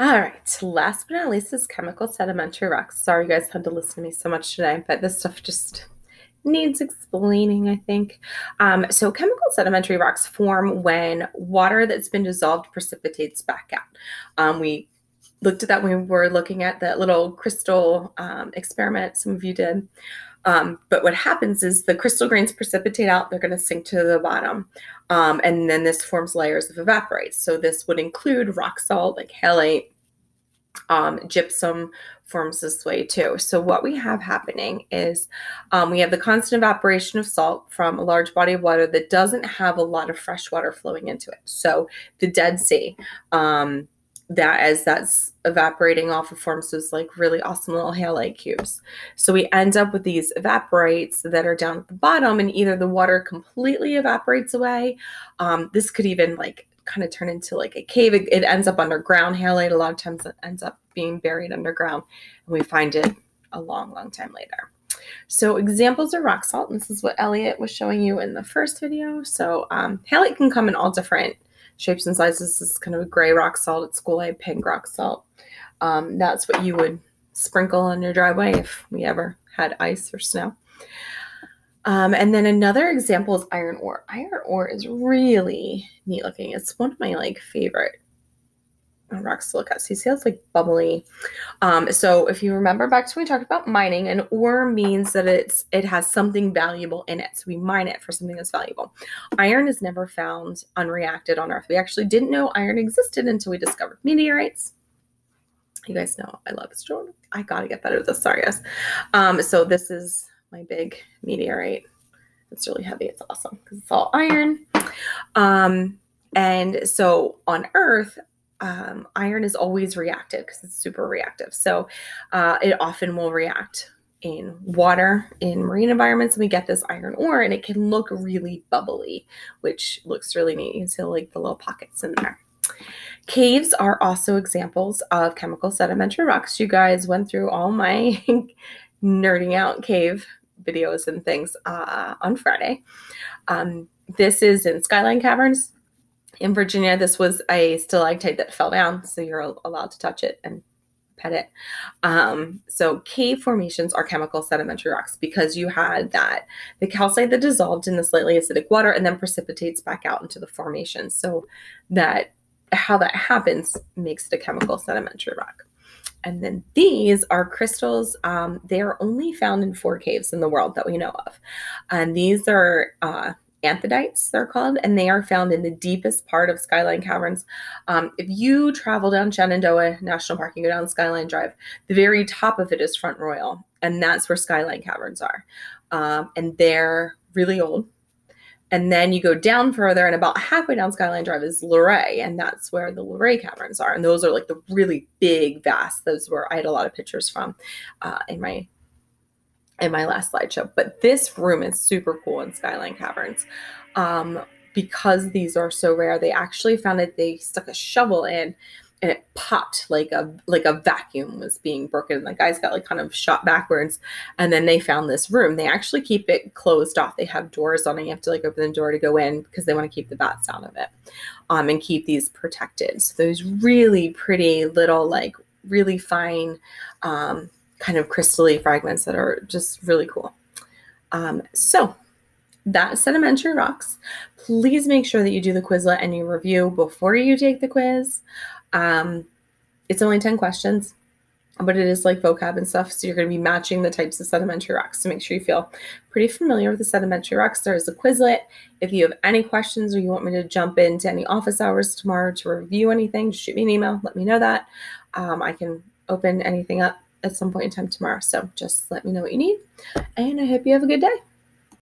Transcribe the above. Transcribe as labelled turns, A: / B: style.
A: All right, last but not least is chemical sedimentary rocks. Sorry you guys had to listen to me so much today, but this stuff just needs explaining, I think. So chemical sedimentary rocks form when water that's been dissolved precipitates back out. We looked at that when we were looking at that little crystal experiment some of you did. But what happens is the crystal grains precipitate out, they're going to sink to the bottom. And then this forms layers of evaporites. So this would include rock salt, like halite, gypsum forms this way too. So what we have happening is we have the constant evaporation of salt from a large body of water that doesn't have a lot of fresh water flowing into it. So the Dead Sea, that as that's evaporating off, it forms those like really awesome little halite cubes. So we end up with these evaporites that are down at the bottom, and either the water completely evaporates away. This could even like kind of turn into like a cave. It ends up underground. Halite a lot of times it ends up being buried underground, and we find it a long, long time later. So examples of rock salt, and this is what Elliot was showing you in the first video. So halite can come in all different shapes and sizes. This is kind of a gray rock salt at school. I had pink rock salt. That's what you would sprinkle on your driveway if we ever had ice or snow. And then another example is iron ore. Iron ore is really neat looking. It's one of my like favorite rocks to look at. So you see it's like bubbly. So if you remember back to when we talked about mining, an ore means that it has something valuable in it. So we mine it for something that's valuable. Iron is never found unreacted on Earth. We actually didn't know iron existed until we discovered meteorites. You guys know I love astronomy. I gotta get better at this. Sorry, guys. So this is my big meteorite. It's really heavy. It's awesome because it's all iron. And so on Earth, iron is always reactive because it's super reactive. So it often will react in water, in marine environments, and we get this iron ore, and it can look really bubbly, which looks really neat. You see like the little pockets in there. Caves are also examples of chemical sedimentary rocks. You guys went through all my nerding out cave videos and things on Friday. This is in Skyline Caverns in Virginia. This was a stalactite that fell down, so you're allowed to touch it and pet it. So cave formations are chemical sedimentary rocks because you had the calcite that dissolved in the slightly acidic water and then precipitates back out into the formation. So that how that happens makes it a chemical sedimentary rock. And then these are crystals. They are only found in 4 caves in the world that we know of. And these are anthodites, they're called, and they are found in the deepest part of Skyline Caverns. If you travel down Shenandoah National Park, you go down Skyline Drive, the very top of it is Front Royal, and that's where Skyline Caverns are. And they're really old. And then you go down further, and about halfway down Skyline Drive is Luray, and that's where the Luray Caverns are. And those are like the really big, vast. Those were I had a lot of pictures from in my last slideshow. But this room is super cool in Skyline Caverns. Because these are so rare, they actually found that they stuck a shovel in and it popped like a vacuum was being broken. The guys got like kind of shot backwards, and then they found this room. They actually keep it closed off. They have doors on it. You have to like open the door to go in because they want to keep the bats out of it, and keep these protected. So those really pretty little, like really fine, kind of crystally fragments that are just really cool. So that's sedimentary rocks. Please make sure that you do the Quizlet and you review before you take the quiz. It's only 10 questions, but it is like vocab and stuff. So you're going to be matching the types of sedimentary rocks to make sure you feel pretty familiar with the sedimentary rocks. There is a Quizlet. If you have any questions or you want me to jump into any office hours tomorrow to review anything, just shoot me an email. Let me know that. I can open anything up at some point in time tomorrow. So just let me know what you need, and I hope you have a good day.